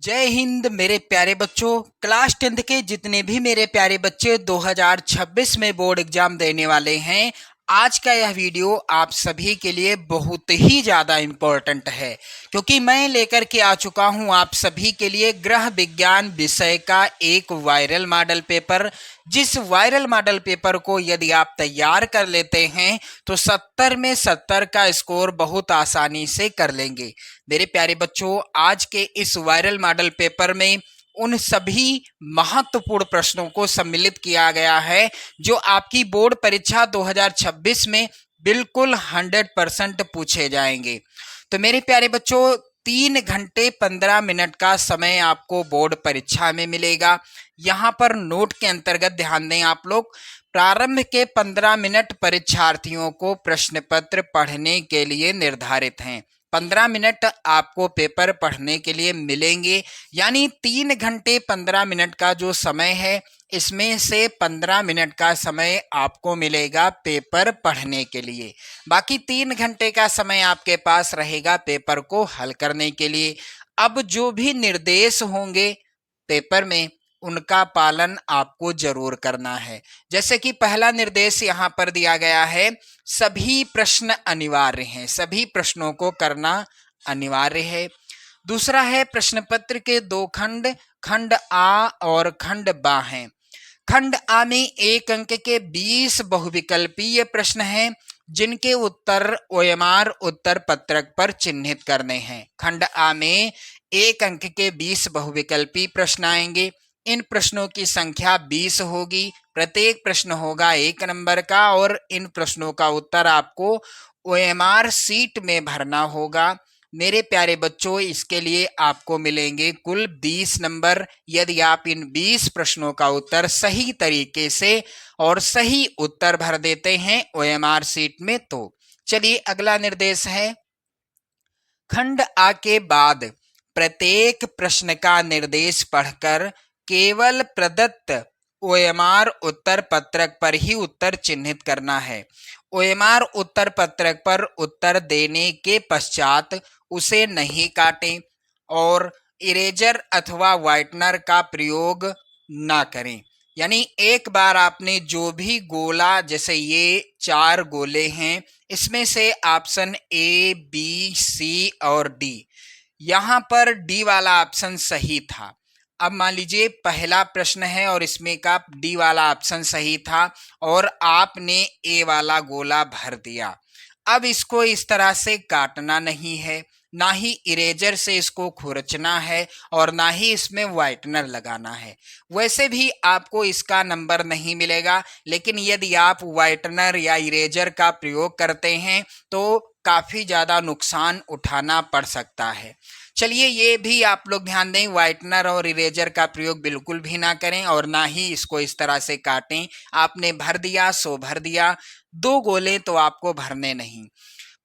जय हिंद मेरे प्यारे बच्चों। क्लास 10th के जितने भी मेरे प्यारे बच्चे 2026 में बोर्ड एग्जाम देने वाले हैं, आज का यह वीडियो आप सभी के लिए बहुत ही ज़्यादा इम्पोर्टेंट है, क्योंकि मैं लेकर के आ चुका हूं आप सभी के लिए गृह विज्ञान विषय का एक वायरल मॉडल पेपर। जिस वायरल मॉडल पेपर को यदि आप तैयार कर लेते हैं तो 70 में 70 का स्कोर बहुत आसानी से कर लेंगे। मेरे प्यारे बच्चों, आज के इस वायरल मॉडल पेपर में उन सभी महत्वपूर्ण प्रश्नों को सम्मिलित किया गया है जो आपकी बोर्ड परीक्षा 2026 में बिल्कुल 100% पूछे जाएंगे। तो मेरे प्यारे बच्चों, 3 घंटे 15 मिनट का समय आपको बोर्ड परीक्षा में मिलेगा। यहाँ पर नोट के अंतर्गत ध्यान दें आप लोग, प्रारंभ के 15 मिनट परीक्षार्थियों को प्रश्न पत्र पढ़ने के लिए निर्धारित हैं। 15 मिनट आपको पेपर पढ़ने के लिए मिलेंगे, यानी 3 घंटे 15 मिनट का जो समय है, इसमें से 15 मिनट का समय आपको मिलेगा पेपर पढ़ने के लिए। बाकी 3 घंटे का समय आपके पास रहेगा पेपर को हल करने के लिए। अब जो भी निर्देश होंगे पेपर में, उनका पालन आपको जरूर करना है। जैसे कि पहला निर्देश यहाँ पर दिया गया है, सभी प्रश्न अनिवार्य हैं, सभी प्रश्नों को करना अनिवार्य है। दूसरा है, प्रश्न पत्र के 2 खंड, खंड आ और खंड बा हैं। खंड आ में 1 अंक के 20 बहुविकल्पीय प्रश्न हैं, जिनके उत्तर ओएमआर उत्तर पत्रक पर चिन्हित करने हैं। खंड आ में 1 अंक के 20 बहुविकल्पी प्रश्न आएंगे। इन प्रश्नों की संख्या 20 होगी, प्रत्येक प्रश्न होगा 1 नंबर का, और इन प्रश्नों का उत्तर आपको ओएमआर सीट में भरना होगा। मेरे प्यारे बच्चों, इसके लिए आपको मिलेंगे कुल 20 नंबर, यदि आप इन 20 प्रश्नों का उत्तर सही तरीके से और सही उत्तर भर देते हैं ओएमआर सीट में। तो चलिए, अगला निर्देश है, खंड आ के बाद प्रत्येक प्रश्न का निर्देश पढ़कर केवल प्रदत्त ओएमआर उत्तर पत्रक पर ही उत्तर चिन्हित करना है। ओएमआर उत्तर पत्रक पर उत्तर देने के पश्चात उसे नहीं काटें और इरेजर अथवा व्हाइटनर का प्रयोग ना करें। यानी एक बार आपने जो भी गोला, जैसे ये 4 गोले हैं, इसमें से ऑप्शन ए, बी, सी और डी, यहाँ पर डी वाला ऑप्शन सही था। अब मान लीजिए पहला प्रश्न है और इसमें का डी वाला ऑप्शन सही था और आपने ए वाला गोला भर दिया। अब इसको इस तरह से काटना नहीं है, ना ही इरेजर से इसको खुरचना है और ना ही इसमें व्हाइटनर लगाना है। वैसे भी आपको इसका नंबर नहीं मिलेगा, लेकिन यदि आप व्हाइटनर या इरेजर का प्रयोग करते हैं तो काफ़ी ज़्यादा नुकसान उठाना पड़ सकता है। चलिए, ये भी आप लोग ध्यान दें, व्हाइटनर और इरेजर का प्रयोग बिल्कुल भी ना करें और ना ही इसको इस तरह से काटें। आपने भर दिया सो भर दिया, 2 गोले तो आपको भरने नहीं।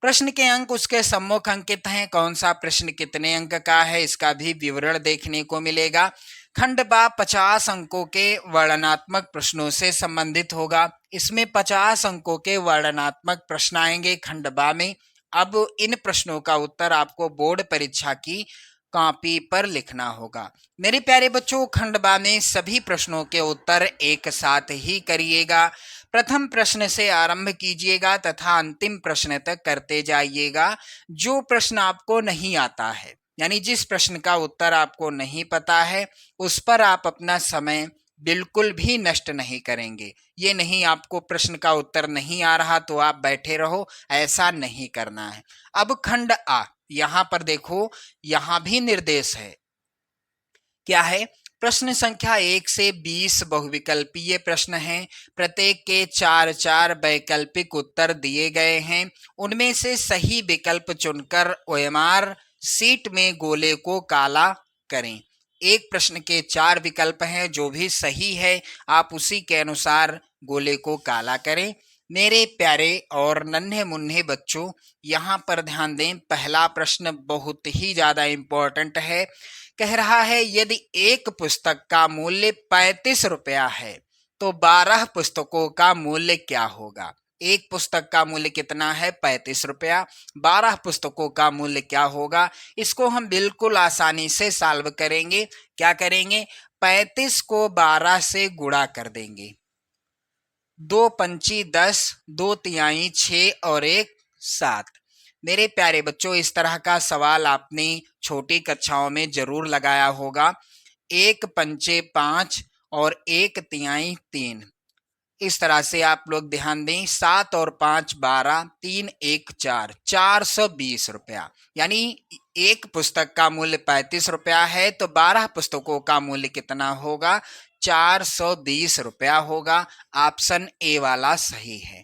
प्रश्न के अंक उसके सम्मुख अंकित हैं, कौन सा प्रश्न कितने अंक का है इसका भी विवरण देखने को मिलेगा। खंड बा 50 अंकों के वर्णनात्मक प्रश्नों से संबंधित होगा। इसमें 50 अंकों के वर्णनात्मक प्रश्न आएंगे खंड बा में। अब इन प्रश्नों का उत्तर आपको बोर्ड परीक्षा की कॉपी पर लिखना होगा। मेरे प्यारे बच्चों, खंड बा में सभी प्रश्नों के उत्तर एक साथ ही करिएगा। प्रथम प्रश्न से आरंभ कीजिएगा तथा अंतिम प्रश्न तक करते जाइएगा। जो प्रश्न आपको नहीं आता है, यानी जिस प्रश्न का उत्तर आपको नहीं पता है, उस पर आप अपना समय बिल्कुल भी नष्ट नहीं करेंगे। ये नहीं आपको प्रश्न का उत्तर नहीं आ रहा तो आप बैठे रहो, ऐसा नहीं करना है। अब खंड आ, यहाँ पर देखो, यहाँ भी निर्देश है। क्या है? प्रश्न संख्या 1 से 20 बहुविकल्पीय प्रश्न हैं। प्रत्येक के 4-4 वैकल्पिक उत्तर दिए गए हैं। उनमें से सही विकल्प चुनकर ओएमआर सीट में गोले को काला करें। एक प्रश्न के 4 विकल्प हैं, जो भी सही है आप उसी के अनुसार गोले को काला करें। मेरे प्यारे और नन्हे मुन्ने बच्चों, यहाँ पर ध्यान दें, पहला प्रश्न बहुत ही ज़्यादा इम्पोर्टेंट है। कह रहा है, यदि एक पुस्तक का मूल्य 35 रुपया है तो 12 पुस्तकों का मूल्य क्या होगा? एक पुस्तक का मूल्य कितना है? 35 रुपया। 12 पुस्तकों का मूल्य क्या होगा? इसको हम बिल्कुल आसानी से सॉल्व करेंगे। क्या करेंगे? 35 को 12 से गुणा कर देंगे। 2 पंची 10, 2 तिहाई 6 और 1 7। मेरे प्यारे बच्चों, इस तरह का सवाल आपने छोटी कक्षाओं में जरूर लगाया होगा। 1 पंचे 5 और 1 तिहाई 3। इस तरह से आप लोग ध्यान दें। 7 और 5 12, 3 1 4, 420 रुपया। यानी एक पुस्तक का मूल्य 35 रुपया है तो 12 पुस्तकों का मूल्य कितना होगा? 420 रुपया होगा। ऑप्शन ए वाला सही है।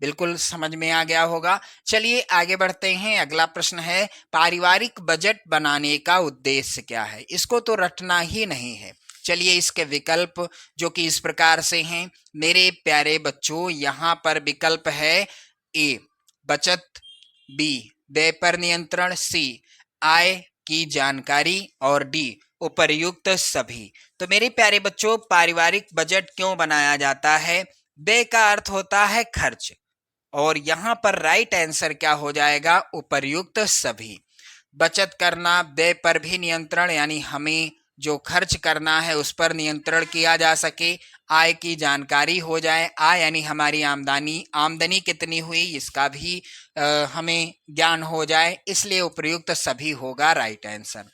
बिल्कुल समझ में आ गया होगा। चलिए आगे बढ़ते हैं। अगला प्रश्न है, पारिवारिक बजट बनाने का उद्देश्य क्या है? इसको तो रटना ही नहीं है। चलिए इसके विकल्प जो कि इस प्रकार से हैं मेरे प्यारे बच्चों। यहाँ पर विकल्प है ए बचत, बी व्यय पर नियंत्रण, सी आय की जानकारी और डी उपर्युक्त सभी। तो मेरे प्यारे बच्चों, पारिवारिक बजट क्यों बनाया जाता है? व्यय का अर्थ होता है खर्च, और यहाँ पर राइट आंसर क्या हो जाएगा? उपर्युक्त सभी। बचत करना, व्यय पर भी नियंत्रण, यानी हमें जो खर्च करना है उस पर नियंत्रण किया जा सके। आय की जानकारी हो जाए, आय यानी हमारी आमदनी कितनी हुई इसका भी हमें ज्ञान हो जाए, इसलिए उपयुक्त सभी होगा राइट आंसर।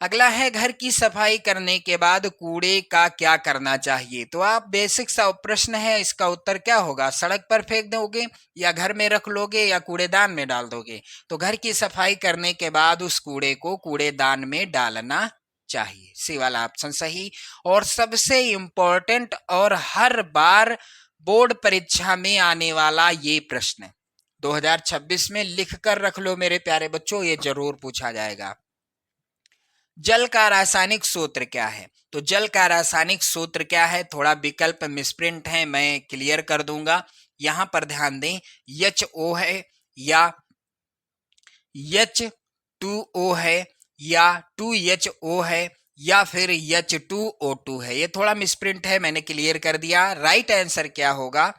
अगला है, घर की सफाई करने के बाद कूड़े का क्या करना चाहिए? तो आप बेसिक सा प्रश्न है, इसका उत्तर क्या होगा? सड़क पर फेंक दोगे या घर में रख लोगे या कूड़ेदान में डाल दोगे? तो घर की सफाई करने के बाद उस कूड़े को कूड़ेदान में डालना चाहिए। सी वाला ऑप्शन सही। और सबसे इंपॉर्टेंट और हर बार बोर्ड परीक्षा में आने वाला ये प्रश्न 2026 में लिख कर रख लो मेरे प्यारे बच्चों, ये जरूर पूछा जाएगा। जल का रासायनिक सूत्र क्या है? तो जल का रासायनिक सूत्र क्या है? थोड़ा विकल्प मिसप्रिंट है, मैं क्लियर कर दूंगा। यहां पर ध्यान दें, HO है या H2O है या 2HO है या फिर H2O2 है। ये थोड़ा मिसप्रिंट है, मैंने क्लियर कर दिया। राइट आंसर क्या होगा?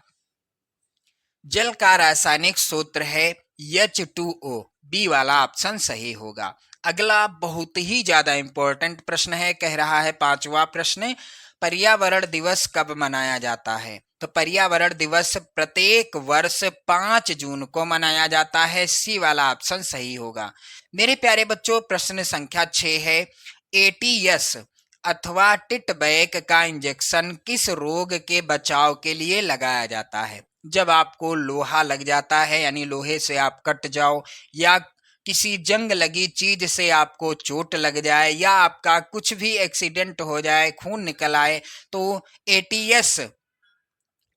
जल का रासायनिक सूत्र है H2O। बी वाला ऑप्शन सही होगा। अगला बहुत ही ज्यादा इंपॉर्टेंट प्रश्न है, कह रहा है पांचवा प्रश्न, पर्यावरण दिवस कब मनाया जाता है? तो पर्यावरण दिवस प्रत्येक वर्ष 5 जून को मनाया जाता है। सी वाला ऑप्शन सही होगा। मेरे प्यारे बच्चों, प्रश्न संख्या 6 है, ATS अथवा टिटबैक का इंजेक्शन किस रोग के बचाव के लिए लगाया जाता है? जब आपको लोहा लग जाता है, यानी लोहे से आप कट जाओ, या किसी जंग लगी चीज से आपको चोट लग जाए, या आपका कुछ भी एक्सीडेंट हो जाए, खून निकल आए, तो ATS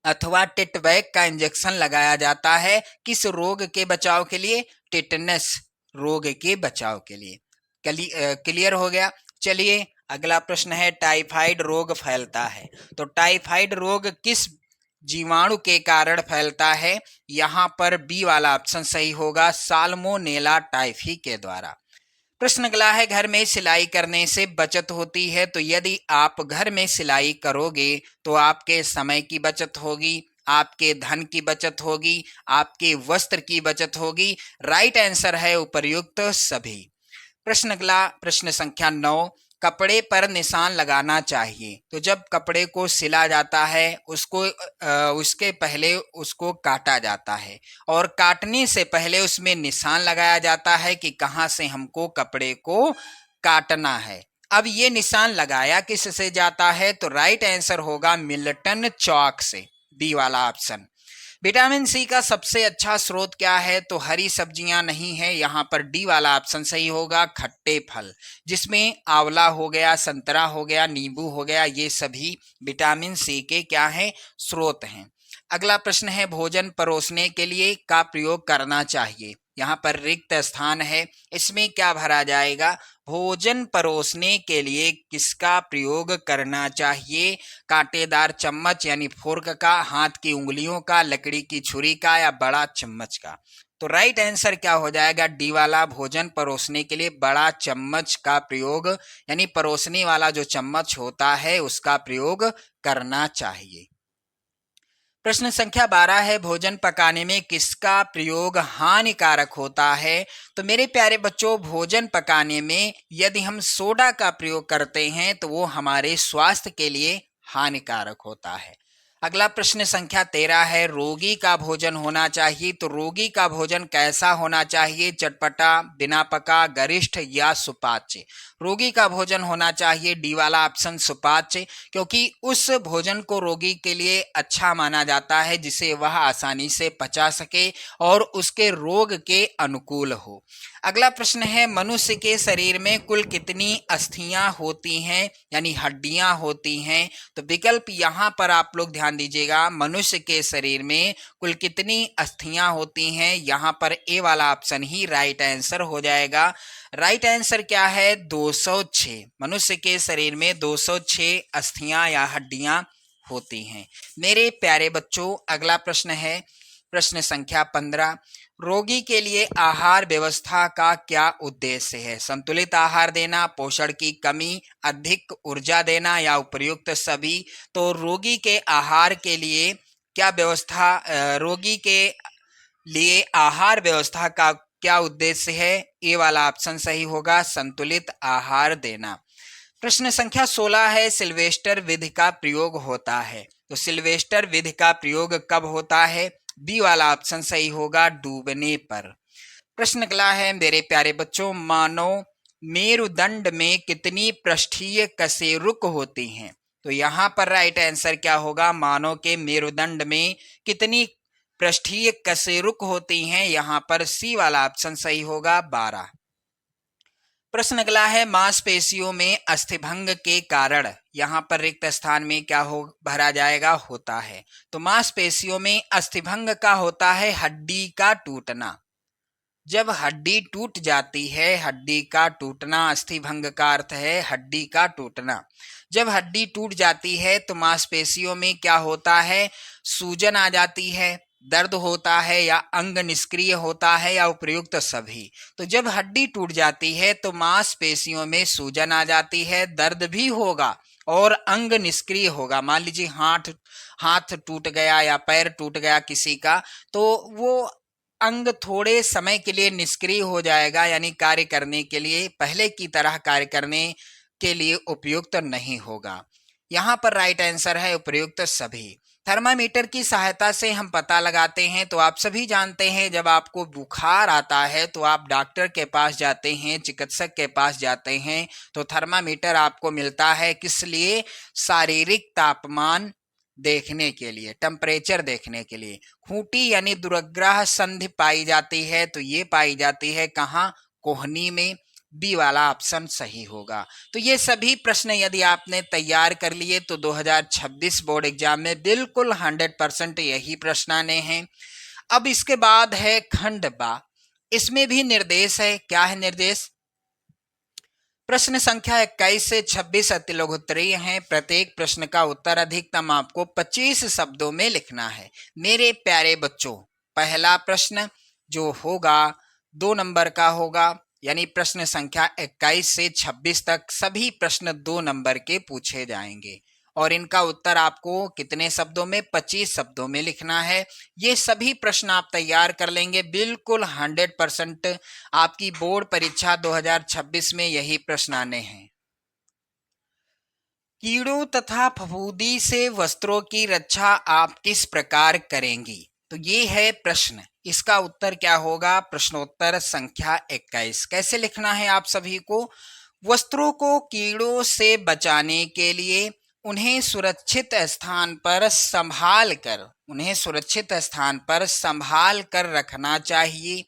अथवा टिटबैक का इंजेक्शन लगाया जाता है। किस रोग के बचाव के लिए? टिटनस रोग के बचाव के लिए। क्लियर हो गया। चलिए अगला प्रश्न है, टाइफाइड रोग फैलता है, तो टाइफाइड रोग किस जीवाणु के कारण फैलता है? यहां पर बी वाला ऑप्शन सही होगा, साल्मोनेला टाइफी के द्वारा। प्रश्न अगला है, घर में सिलाई करने से बचत होती है, तो यदि आप घर में सिलाई करोगे तो आपके समय की बचत होगी, आपके धन की बचत होगी, आपके वस्त्र की बचत होगी। राइट आंसर है उपर्युक्त सभी। प्रश्न अगला, प्रश्न संख्या 9, कपड़े पर निशान लगाना चाहिए। तो जब कपड़े को सिला जाता है उसके पहले उसको काटा जाता है, और काटने से पहले उसमें निशान लगाया जाता है कि कहाँ से हमको कपड़े को काटना है। अब ये निशान लगाया किस से जाता है? तो राइट आंसर होगा मिल्टन चौक से, बी वाला ऑप्शन। विटामिन सी का सबसे अच्छा स्रोत क्या है? तो हरी सब्जियां नहीं है, यहाँ पर डी वाला ऑप्शन सही होगा, खट्टे फल, जिसमें आंवला हो गया, संतरा हो गया, नींबू हो गया, ये सभी विटामिन सी के क्या हैं? स्रोत हैं। अगला प्रश्न है, भोजन परोसने के लिए का प्रयोग करना चाहिए। यहाँ पर रिक्त स्थान है, इसमें क्या भरा जाएगा? भोजन परोसने के लिए किसका प्रयोग करना चाहिए? कांटेदार चम्मच यानी फोर्क का, हाथ की उंगलियों का, लकड़ी की छुरी का, या बड़ा चम्मच का? तो राइट आंसर क्या हो जाएगा? डी वाला, भोजन परोसने के लिए बड़ा चम्मच का प्रयोग, यानी परोसने वाला जो चम्मच होता है उसका प्रयोग करना चाहिए। प्रश्न संख्या 12 है, भोजन पकाने में किसका प्रयोग हानिकारक होता है? तो मेरे प्यारे बच्चों, भोजन पकाने में यदि हम सोडा का प्रयोग करते हैं तो वो हमारे स्वास्थ्य के लिए हानिकारक होता है। अगला प्रश्न संख्या 13 है, रोगी का भोजन होना चाहिए, तो रोगी का भोजन कैसा होना चाहिए? चटपटा, बिना पका, गरिष्ठ या सुपाच्य? रोगी का भोजन होना चाहिए डी वाला ऑप्शन, सुपाच्य, क्योंकि उस भोजन को रोगी के लिए अच्छा माना जाता है जिसे वह आसानी से पचा सके और उसके रोग के अनुकूल हो। अगला प्रश्न है, मनुष्य के शरीर में कुल कितनी अस्थियां होती हैं, यानी हड्डियां होती हैं? तो विकल्प यहाँ पर आप लोग ध्यान दीजिएगा, मनुष्य के शरीर में कुल कितनी अस्थियां होती हैं, यहाँ पर ए वाला ऑप्शन ही राइट आंसर हो जाएगा। राइट आंसर क्या है? 206। मनुष्य के शरीर में 206 अस्थियां या हड्डियां होती हैं। मेरे प्यारे बच्चों, अगला प्रश्न है प्रश्न संख्या 15, रोगी के लिए आहार व्यवस्था का क्या उद्देश्य है? संतुलित आहार देना, पोषण की कमी, अधिक ऊर्जा देना या उपयुक्त सभी? तो रोगी के आहार के लिए क्या व्यवस्था, रोगी के लिए आहार व्यवस्था का क्या उद्देश्य है? ए वाला ऑप्शन सही होगा, संतुलित आहार देना। प्रश्न संख्या 16 है, सिल्वेस्टर विधि का प्रयोग होता है, तो सिल्वेस्टर विधि का प्रयोग कब होता है? बी वाला ऑप्शन सही होगा, डूबने पर। प्रश्न अगला है मेरे प्यारे बच्चों, मानव मेरुदंड में कितनी पृष्ठीय कशेरुक होती हैं? तो यहाँ पर राइट आंसर क्या होगा? मानव के मेरुदंड में कितनी पृष्ठीय कशेरुक होती हैं? यहाँ पर सी वाला ऑप्शन सही होगा, 12। प्रश्न अगला है, मांसपेशियों में अस्थिभंग के कारण यहाँ पर रिक्त स्थान में क्या हो भरा जाएगा? होता है। तो मांसपेशियों में अस्थिभंग का होता है हड्डी का टूटना। जब हड्डी टूट जाती है, हड्डी का टूटना, अस्थिभंग का अर्थ है हड्डी का टूटना। जब हड्डी टूट जाती है तो मांसपेशियों में क्या होता है? सूजन आ जाती है, दर्द होता है या अंग निष्क्रिय होता है या उपयुक्त सभी? तो जब हड्डी टूट जाती है तो मांसपेशियों में सूजन आ जाती है, दर्द भी होगा और अंग निष्क्रिय होगा। मान लीजिए हाथ टूट गया या पैर टूट गया किसी का, तो वो अंग थोड़े समय के लिए निष्क्रिय हो जाएगा, यानी कार्य करने के लिए पहले की तरह कार्य करने के लिए उपयुक्त नहीं होगा। यहाँ पर राइट आंसर है उपयुक्त सभी। थर्मामीटर की सहायता से हम पता लगाते हैं, तो आप सभी जानते हैं जब आपको बुखार आता है तो आप डॉक्टर के पास जाते हैं, चिकित्सक के पास जाते हैं, तो थर्मामीटर आपको मिलता है किस लिए? शारीरिक तापमान देखने के लिए, टेम्परेचर देखने के लिए। खूंटी यानी दुर्ग्रह संधि पाई जाती है, तो ये पाई जाती है कहाँ? कोहनी में। बी वाला ऑप्शन सही होगा। तो ये सभी प्रश्न यदि आपने तैयार कर लिए तो 2026 बोर्ड एग्जाम में बिल्कुल 100% यही प्रश्न आने हैं। अब इसके बाद है खंड बा, इसमें भी निर्देश है। क्या है निर्देश? प्रश्न संख्या 21 से 26 अति लघु उत्तरीय हैं। प्रत्येक प्रश्न का उत्तर अधिकतम आपको 25 शब्दों में लिखना है। मेरे प्यारे बच्चों, पहला प्रश्न जो होगा 2 नंबर का होगा, यानी प्रश्न संख्या 21 से 26 तक सभी प्रश्न 2 नंबर के पूछे जाएंगे और इनका उत्तर आपको कितने शब्दों में? 25 शब्दों में लिखना है। ये सभी प्रश्न आप तैयार कर लेंगे, बिल्कुल 100% आपकी बोर्ड परीक्षा 2026 में यही प्रश्न आने हैं। कीड़ों तथा फफूंदी से वस्त्रों की रक्षा आप किस प्रकार करेंगी? तो ये है प्रश्न, इसका उत्तर क्या होगा? प्रश्नोत्तर संख्या 21। कैसे लिखना है आप सभी को? वस्त्रों को कीड़ों से बचाने के लिए उन्हें सुरक्षित स्थान पर संभाल कर रखना चाहिए।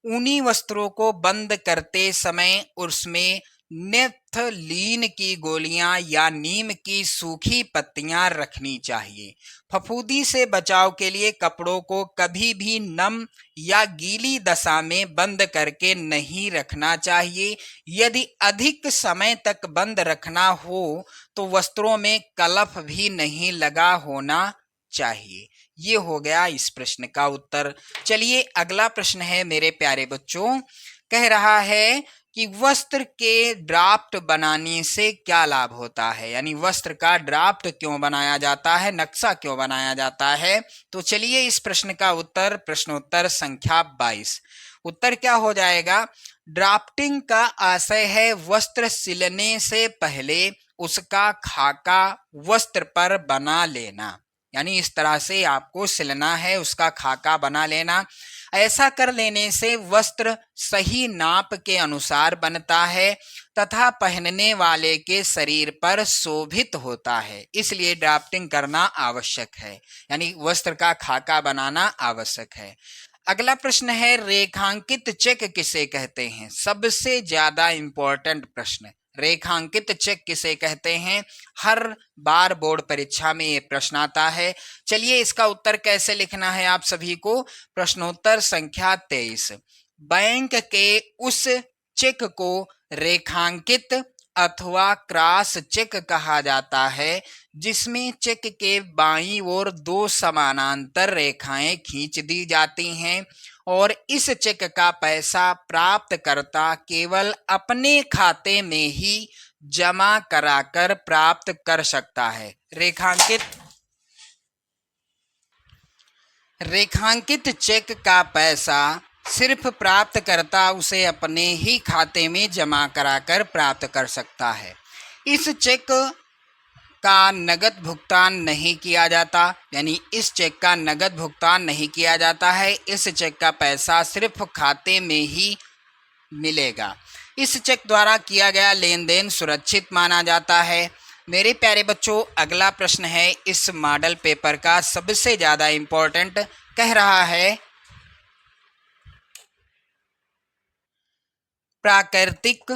ऊनी वस्त्रों को बंद करते समय उसमें नेफ्थलीन की गोलियां या नीम की सूखी पत्तियां रखनी चाहिए। फफूंदी से बचाव के लिए कपड़ों को कभी भी नम या गीली दशा में बंद करके नहीं रखना चाहिए। यदि अधिक समय तक बंद रखना हो तो वस्त्रों में कलफ भी नहीं लगा होना चाहिए। ये हो गया इस प्रश्न का उत्तर। चलिए अगला प्रश्न है मेरे प्यारे बच्चों, कह रहा है कि वस्त्र के ड्राफ्ट बनाने से क्या लाभ होता है, यानी वस्त्र का ड्राफ्ट क्यों बनाया जाता है, नक्शा क्यों बनाया जाता है। तो चलिए इस प्रश्न का उत्तर प्रश्नोत्तर संख्या 22। उत्तर क्या हो जाएगा, ड्राफ्टिंग का आशय है वस्त्र सिलने से पहले उसका खाका वस्त्र पर बना लेना, यानी इस तरह से आपको सिलना है, उसका खाका बना लेना। ऐसा कर लेने से वस्त्र सही नाप के अनुसार बनता है तथा पहनने वाले के शरीर पर शोभित होता है, इसलिए ड्राफ्टिंग करना आवश्यक है, यानी वस्त्र का खाका बनाना आवश्यक है। अगला प्रश्न है, रेखांकित चेक किसे कहते हैं। सबसे ज्यादा इंपॉर्टेंट प्रश्न, रेखांकित चेक किसे कहते हैं। हर बार बोर्ड परीक्षा में ये प्रश्न आता है। चलिए इसका उत्तर कैसे लिखना है आप सभी को। प्रश्नोत्तर संख्या 23। बैंक के उस चेक को रेखांकित अथवा क्रॉस चेक कहा जाता है जिसमें चेक के बाईं ओर दो समानांतर रेखाएं खींच दी जाती हैं और इस चेक का पैसा प्राप्तकर्ता केवल अपने खाते में ही जमा कराकर प्राप्त कर सकता है। रेखांकित चेक का पैसा सिर्फ प्राप्तकर्ता उसे अपने ही खाते में जमा कराकर प्राप्त कर सकता है। इस चेक का नगद भुगतान नहीं किया जाता, यानी इस चेक का नगद भुगतान नहीं किया जाता है। इस चेक का पैसा सिर्फ खाते में ही मिलेगा। इस चेक द्वारा किया गया लेन देन सुरक्षित माना जाता है। मेरे प्यारे बच्चों, अगला प्रश्न है इस मॉडल पेपर का सबसे ज्यादा इंपॉर्टेंट, कह रहा है प्राकृतिक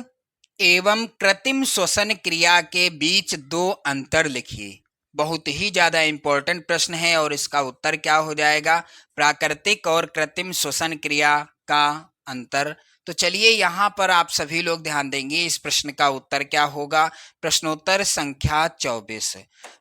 एवं कृत्रिम श्वसन क्रिया के बीच दो अंतर लिखिए। बहुत ही ज्यादा इंपॉर्टेंट प्रश्न है और इसका उत्तर क्या हो जाएगा, प्राकृतिक और कृत्रिम श्वसन क्रिया का अंतर। तो चलिए यहाँ पर आप सभी लोग ध्यान देंगे, इस प्रश्न का उत्तर क्या होगा। प्रश्नोत्तर संख्या 24।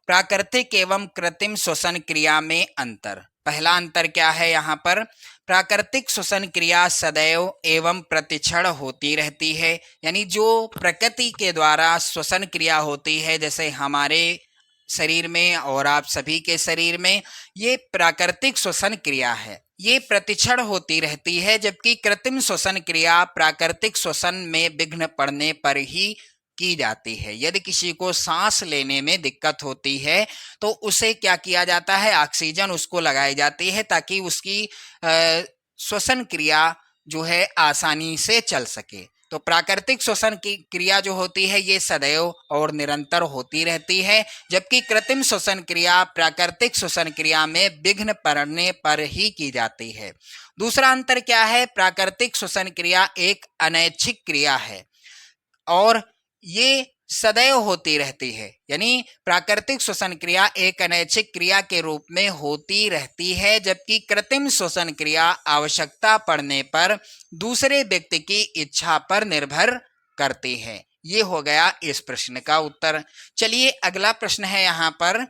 प्राकृतिक एवं कृत्रिम श्वसन क्रिया में अंतर। पहला अंतर क्या है यहाँ पर, प्राकृतिक श्वसन क्रिया सदैव एवं प्रतिक्षण होती रहती है, यानी जो प्रकृति के द्वारा श्वसन क्रिया होती है, जैसे हमारे शरीर में और आप सभी के शरीर में, ये प्राकृतिक श्वसन क्रिया है, ये प्रतिक्षण होती रहती है। जबकि कृत्रिम श्वसन क्रिया प्राकृतिक श्वसन में विघ्न पड़ने पर ही की जाती है। यदि किसी को सांस लेने में दिक्कत होती है तो उसे क्या किया जाता है, ऑक्सीजन उसको लगाई जाती है ताकि उसकी श्वसन क्रिया जो है आसानी से चल सके। तो प्राकृतिक श्वसन की क्रिया जो होती है ये सदैव और निरंतर होती रहती है, जबकि कृत्रिम श्वसन क्रिया प्राकृतिक श्वसन क्रिया में विघ्न पड़ने पर ही की जाती है। दूसरा अंतर क्या है, प्राकृतिक श्वसन क्रिया एक अनैच्छिक क्रिया है और ये सदैव होती रहती है, यानी प्राकृतिक श्वसन क्रिया एक अनैच्छिक क्रिया के रूप में होती रहती है, जबकि कृत्रिम श्वसन क्रिया आवश्यकता पड़ने पर दूसरे व्यक्ति की इच्छा पर निर्भर करती है। ये हो गया इस प्रश्न का उत्तर। चलिए अगला प्रश्न है यहाँ पर,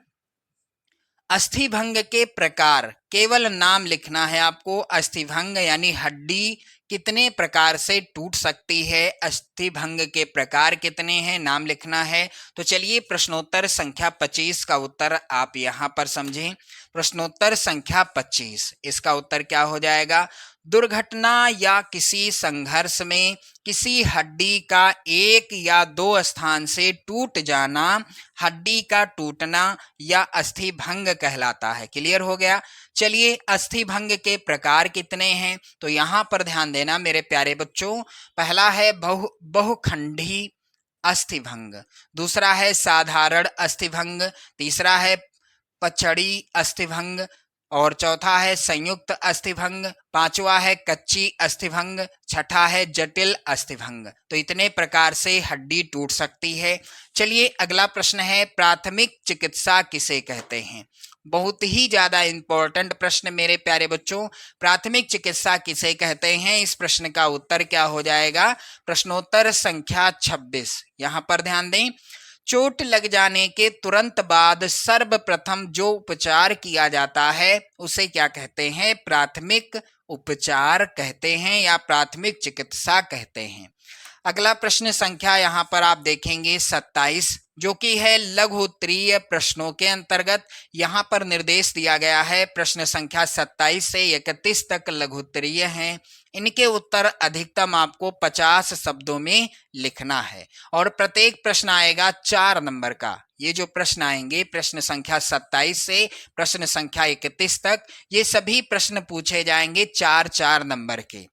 अस्थिभंग के प्रकार, केवल नाम लिखना है आपको। अस्थिभंग यानी हड्डी कितने प्रकार से टूट सकती है, अस्थिभंग के प्रकार कितने हैं, नाम लिखना है। तो चलिए प्रश्नोत्तर संख्या 25 का उत्तर आप यहाँ पर समझें। प्रश्नोत्तर संख्या 25, इसका उत्तर क्या हो जाएगा, दुर्घटना या किसी संघर्ष में किसी हड्डी का एक या दो स्थान से टूट जाना हड्डी का टूटना या अस्थिभंग कहलाता है। क्लियर हो गया। चलिए अस्थिभंग के प्रकार कितने हैं, तो यहाँ पर ध्यान देना मेरे प्यारे बच्चों। पहला है बहुखंडी अस्थिभंग, दूसरा है साधारण अस्थिभंग, तीसरा है पचड़ी अस्थिभंग और चौथा है संयुक्त अस्थिभंग, पांचवा है कच्ची अस्थिभंग, छठा है जटिल अस्थिभंग। तो इतने प्रकार से हड्डी टूट सकती है। चलिए अगला प्रश्न है, प्राथमिक चिकित्सा किसे कहते हैं। बहुत ही ज्यादा इंपॉर्टेंट प्रश्न मेरे प्यारे बच्चों, प्राथमिक चिकित्सा किसे कहते हैं। इस प्रश्न का उत्तर क्या हो जाएगा, प्रश्नोत्तर संख्या 26। यहाँ पर ध्यान दें, चोट लग जाने के तुरंत बाद सर्वप्रथम जो उपचार किया जाता है उसे क्या कहते हैं, प्राथमिक उपचार कहते हैं या प्राथमिक चिकित्सा कहते हैं। अगला प्रश्न संख्या यहाँ पर आप देखेंगे 27, जो कि है लघु उत्तरीय प्रश्नों के अंतर्गत। यहाँ पर निर्देश दिया गया है प्रश्न संख्या 27 से 31 तक लघु उत्तरीय हैं। इनके उत्तर अधिकतम आपको 50 शब्दों में लिखना है और प्रत्येक प्रश्न आएगा 4 नंबर का। ये जो प्रश्न आएंगे प्रश्न संख्या 27 से प्रश्न संख्या 31 तक, ये सभी प्रश्न पूछे जाएंगे 4-4 नंबर के।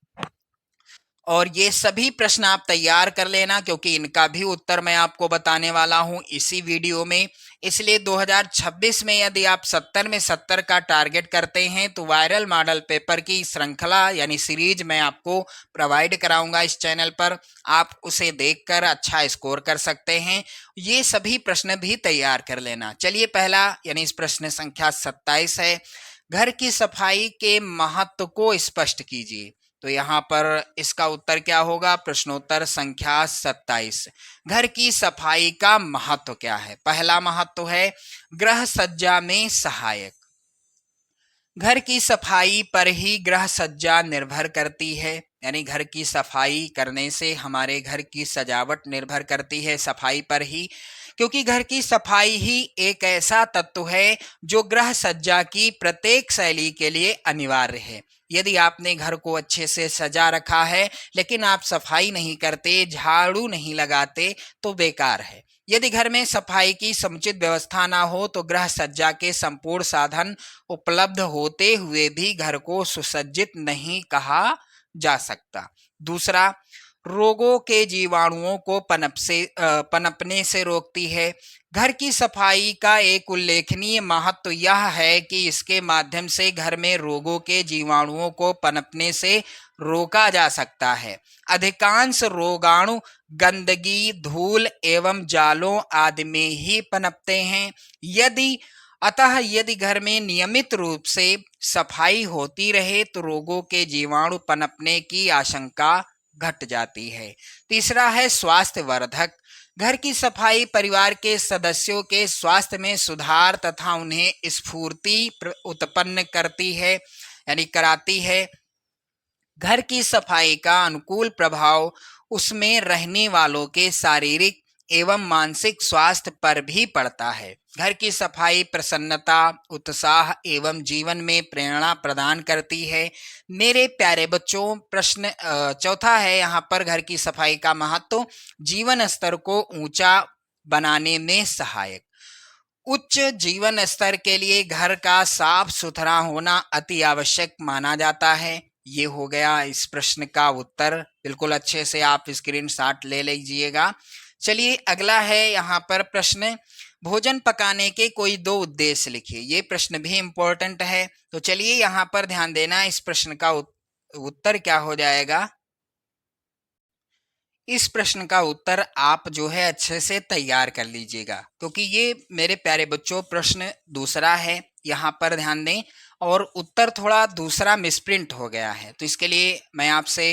और ये सभी प्रश्न आप तैयार कर लेना, क्योंकि इनका भी उत्तर मैं आपको बताने वाला हूं इसी वीडियो में। इसलिए 2026 में यदि आप 70 में 70 का टारगेट करते हैं तो वायरल मॉडल पेपर की श्रृंखला यानी सीरीज मैं आपको प्रोवाइड कराऊंगा इस चैनल पर। आप उसे देखकर अच्छा स्कोर कर सकते हैं। ये सभी प्रश्न भी तैयार कर लेना। चलिए पहला यानी इस प्रश्न संख्या 27 है, घर की सफाई के महत्व को स्पष्ट कीजिए। तो यहाँ पर इसका उत्तर क्या होगा? प्रश्नोत्तर संख्या 27, घर की सफाई का महत्व क्या है? पहला महत्व है गृह सज्जा में सहायक। घर की सफाई पर ही गृह सज्जा निर्भर करती है, यानी घर की सफाई करने से हमारे घर की सजावट निर्भर करती है सफाई पर ही, क्योंकि घर की सफाई ही एक ऐसा तत्व है जो गृह सज्जा की प्रत्येक शैली के लिए अनिवार्य है। यदि आपने घर को अच्छे से सजा रखा है लेकिन आप सफाई नहीं करते, झाड़ू नहीं लगाते, तो बेकार है। यदि घर में सफाई की समुचित व्यवस्था ना हो तो गृह सज्जा के संपूर्ण साधन उपलब्ध होते हुए भी घर को सुसज्जित नहीं कहा जा सकता। दूसरा, रोगों के जीवाणुओं को पनपने से रोकती है। घर की सफाई का एक उल्लेखनीय महत्व यह है कि इसके माध्यम से घर में रोगों के जीवाणुओं को पनपने से रोका जा सकता है। अधिकांश रोगाणु गंदगी, धूल एवं जालों आदि में ही पनपते हैं। यदि घर में नियमित रूप से सफाई होती रहे तो रोगों के जीवाणु पनपने की आशंका घट जाती है। तीसरा है स्वास्थ्य वर्धक। घर की सफाई परिवार के सदस्यों के स्वास्थ्य में सुधार तथा उन्हें स्फूर्ति उत्पन्न करती है यानी कराती है। घर की सफाई का अनुकूल प्रभाव उसमें रहने वालों के शारीरिक एवं मानसिक स्वास्थ्य पर भी पड़ता है। घर की सफाई प्रसन्नता, उत्साह एवं जीवन में प्रेरणा प्रदान करती है। मेरे प्यारे बच्चों, प्रश्न चौथा है यहाँ पर घर की सफाई का महत्व जीवन स्तर को ऊंचा बनाने में सहायक। उच्च जीवन स्तर के लिए घर का साफ सुथरा होना अति आवश्यक माना जाता है। ये हो गया इस प्रश्न का उत्तर। बिल्कुल अच्छे से आप स्क्रीनशॉट ले लीजिएगा। चलिए अगला है यहाँ पर प्रश्न, भोजन पकाने के कोई 2 उद्देश्य लिखिए। ये प्रश्न भी इम्पोर्टेंट है, तो चलिए यहाँ पर ध्यान देना। इस प्रश्न का उत्तर क्या हो जाएगा? इस प्रश्न का उत्तर आप जो है अच्छे से तैयार कर लीजिएगा, क्योंकि ये मेरे प्यारे बच्चों प्रश्न दूसरा है। यहाँ पर ध्यान दें, और उत्तर थोड़ा दूसरा मिसप्रिंट हो गया है, तो इसके लिए मैं आपसे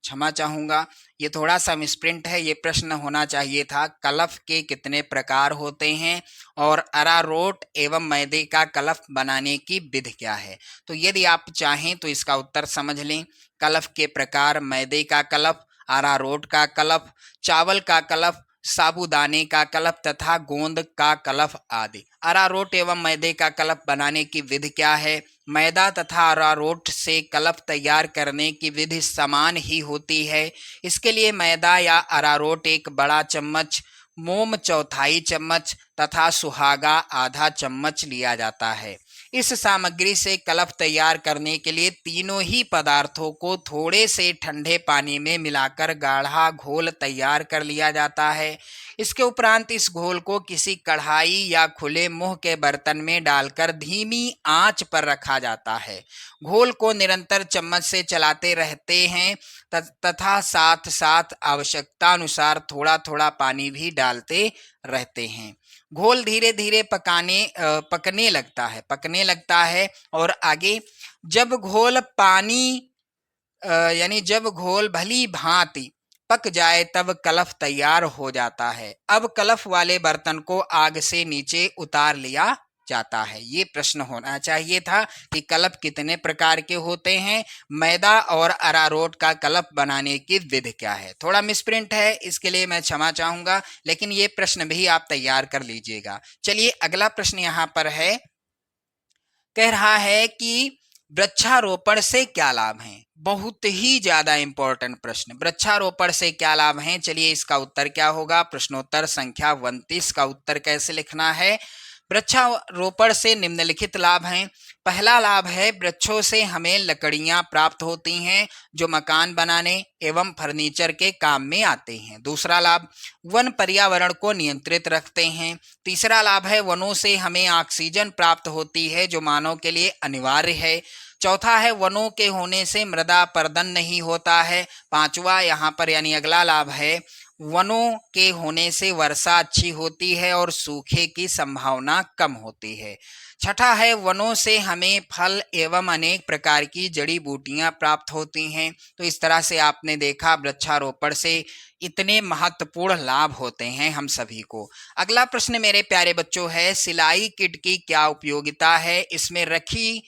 क्षमा चाहूँगा। ये थोड़ा सा मिसप्रिंट है। ये प्रश्न होना चाहिए था कलफ के कितने प्रकार होते हैं और अरारोट एवं मैदे का कलफ बनाने की विधि क्या है। तो यदि आप चाहें तो इसका उत्तर समझ लें। कलफ के प्रकार: मैदे का कलफ, अरारोट का कलफ, चावल का कलफ, साबूदाने का कलफ तथा गोंद का कलफ आदि। अरारोट एवं मैदे का कलफ बनाने की विधि क्या है? मैदा तथा अरारोट से कलफ तैयार करने की विधि समान ही होती है। इसके लिए मैदा या अरारोट 1 बड़ा चम्मच, मोम 1/4 चम्मच तथा सुहागा आधा चम्मच लिया जाता है। इस सामग्री से कलफ तैयार करने के लिए तीनों ही पदार्थों को थोड़े से ठंडे पानी में मिलाकर गाढ़ा घोल तैयार कर लिया जाता है। इसके उपरांत इस घोल को किसी कढ़ाई या खुले मुंह के बर्तन में डालकर धीमी आंच पर रखा जाता है। घोल को निरंतर चम्मच से चलाते रहते हैं तथा साथ साथ आवश्यकता अनुसार थोड़ा थोड़ा पानी भी डालते रहते हैं। घोल धीरे धीरे पकने लगता है और आगे जब घोल भली भांति पक जाए तब कलफ तैयार हो जाता है। अब कलफ वाले बर्तन को आग से नीचे उतार लिया जाता है? ये प्रश्न होना चाहिए था कि कलप कितने प्रकार के होते हैं, मैदा और अरारोट का कलप बनाने की विधि क्या है। थोड़ा मिसप्रिंट है, इसके लिए मैं क्षमा चाहूंगा, लेकिन ये प्रश्न भी आप तैयार कर लीजिएगा। चलिए अगला प्रश्न यहाँ पर है, कह रहा है कि वृक्षारोपण से क्या लाभ हैं। बहुत ही ज्यादा इंपॉर्टेंट प्रश्न, वृक्षारोपण से क्या लाभ हैं। चलिए इसका उत्तर क्या होगा, प्रश्नोत्तर संख्या 29 का उत्तर कैसे लिखना है। वृक्षारोपण से निम्नलिखित लाभ हैं। पहला लाभ है, वृक्षों से हमें लकड़ियां प्राप्त होती हैं जो मकान बनाने एवं फर्नीचर के काम में आते हैं। दूसरा लाभ, वन पर्यावरण को नियंत्रित रखते हैं। तीसरा लाभ है, वनों से हमें ऑक्सीजन प्राप्त होती है जो मानव के लिए अनिवार्य है। चौथा है, वनों के होने से मृदा अपरदन नहीं होता है। पांचवा यहाँ पर यानी अगला लाभ है, वनों के होने से वर्षा अच्छी होती है और सूखे की संभावना कम होती है। छठा है, वनों से हमें फल एवं अनेक प्रकार की जड़ी बूटियां प्राप्त होती हैं। तो इस तरह से आपने देखा वृक्षारोपण से इतने महत्वपूर्ण लाभ होते हैं हम सभी को। अगला प्रश्न मेरे प्यारे बच्चों है, सिलाई किट की क्या उपयोगिता है। इसमें रखी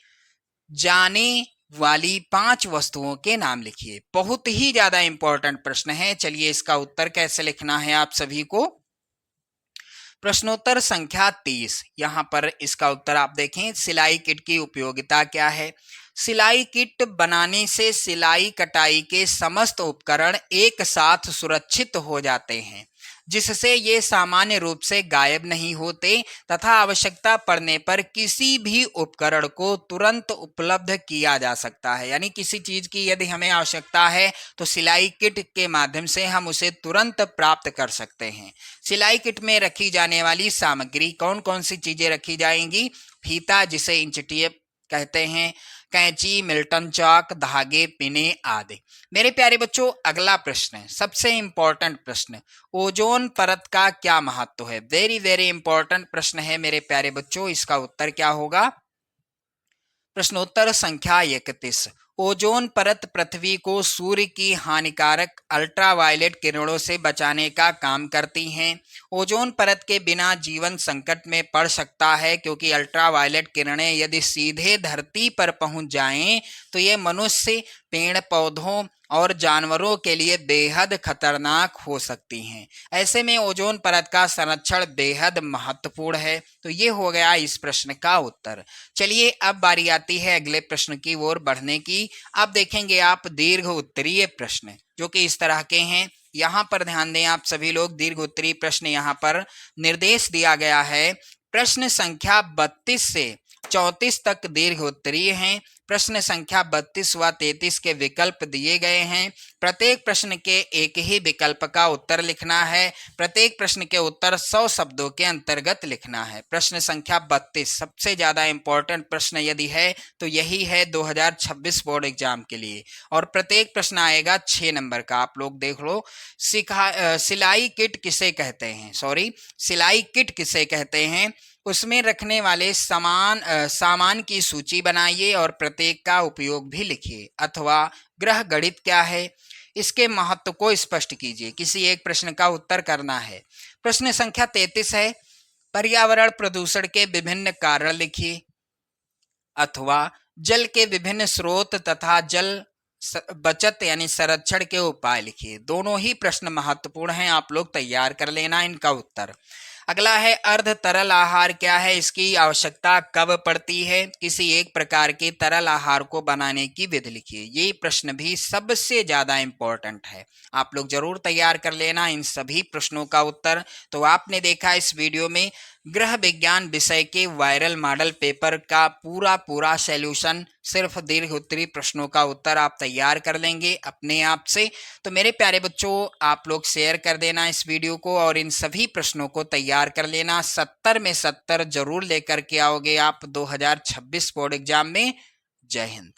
जाने वाली 5 वस्तुओं के नाम लिखिए। बहुत ही ज्यादा इंपॉर्टेंट प्रश्न है। चलिए इसका उत्तर कैसे लिखना है आप सभी को। प्रश्नोत्तर संख्या 30, यहाँ पर इसका उत्तर आप देखें, सिलाई किट की उपयोगिता क्या है। सिलाई किट बनाने से सिलाई कटाई के समस्त उपकरण एक साथ सुरक्षित हो जाते हैं, जिससे ये सामान्य रूप से गायब नहीं होते तथा आवश्यकता पड़ने पर किसी भी उपकरण को तुरंत उपलब्ध किया जा सकता है। यानी किसी चीज की यदि हमें आवश्यकता है तो सिलाई किट के माध्यम से हम उसे तुरंत प्राप्त कर सकते हैं। सिलाई किट में रखी जाने वाली सामग्री कौन कौन सी चीजें रखी जाएंगी। फीता जिसे इंच टेप कहते हैं, कैंची, मिल्टन चौक, धागे, पिने आदि। मेरे प्यारे बच्चों अगला प्रश्न है, सबसे इंपॉर्टेंट प्रश्न, ओजोन परत का क्या महत्व है। वेरी वेरी इंपॉर्टेंट प्रश्न है मेरे प्यारे बच्चों। इसका उत्तर क्या होगा। प्रश्नोत्तर संख्या 31, ओजोन परत पृथ्वी को सूर्य की हानिकारक अल्ट्रावायलेट किरणों से बचाने का काम करती हैं। ओजोन परत के बिना जीवन संकट में पड़ सकता है, क्योंकि अल्ट्रावायलेट किरणें यदि सीधे धरती पर पहुंच जाएं तो ये मनुष्य, पेड़ पौधों और जानवरों के लिए बेहद खतरनाक हो सकती हैं। ऐसे में ओजोन परत का संरक्षण बेहद महत्वपूर्ण है। तो ये हो गया इस प्रश्न का उत्तर। चलिए अब बारी आती है अगले प्रश्न की ओर बढ़ने की। अब देखेंगे आप दीर्घ उत्तरीय प्रश्न, जो कि इस तरह के हैं। यहाँ पर ध्यान दें आप सभी लोग, दीर्घ उत्तरीय प्रश्न यहाँ पर निर्देश दिया गया है। प्रश्न संख्या 32 से 34 तक दीर्घ उत्तरीय हैं। प्रश्न संख्या 32 व 33 के विकल्प दिए गए हैं। प्रत्येक प्रश्न के एक ही विकल्प का उत्तर लिखना है। प्रत्येक प्रश्न के उत्तर 100 शब्दों के अंतर्गत लिखना है। प्रश्न संख्या 32 सबसे ज्यादा इंपॉर्टेंट प्रश्न यदि है तो यही है 2026 बोर्ड एग्जाम के लिए, और प्रत्येक प्रश्न आएगा 6 नंबर का। आप लोग देख लो। सिलाई किट किसे कहते हैं, सिलाई किट किसे कहते हैं, उसमें रखने वाले सामान की सूची बनाइए और प्रत्येक का उपयोग भी लिखिए। अथवा ग्रह गणित क्या है, इसके महत्व को स्पष्ट कीजिए। किसी एक प्रश्न का उत्तर करना है। प्रश्न संख्या 33 है, पर्यावरण प्रदूषण के विभिन्न कारण लिखिए। अथवा जल के विभिन्न स्रोत तथा जल बचत यानी संरक्षण के उपाय लिखिए। दोनों ही प्रश्न महत्वपूर्ण हैं, आप लोग तैयार कर लेना इनका उत्तर। अगला है अर्ध तरल आहार क्या है, इसकी आवश्यकता कब पड़ती है। किसी एक प्रकार के तरल आहार को बनाने की विधि लिखिए। ये प्रश्न भी सबसे ज्यादा इंपॉर्टेंट है, आप लोग जरूर तैयार कर लेना इन सभी प्रश्नों का उत्तर। तो आपने देखा इस वीडियो में गृह विज्ञान विषय के वायरल मॉडल पेपर का पूरा सॉल्यूशन, सिर्फ दीर्घ उत्तरीय प्रश्नों का उत्तर आप तैयार कर लेंगे अपने आप से। तो मेरे प्यारे बच्चों आप लोग शेयर कर देना इस वीडियो को और इन सभी प्रश्नों को तैयार कर लेना। 70 में 70 जरूर लेकर के आओगे आप 2026 बोर्ड एग्जाम में। जय हिंद।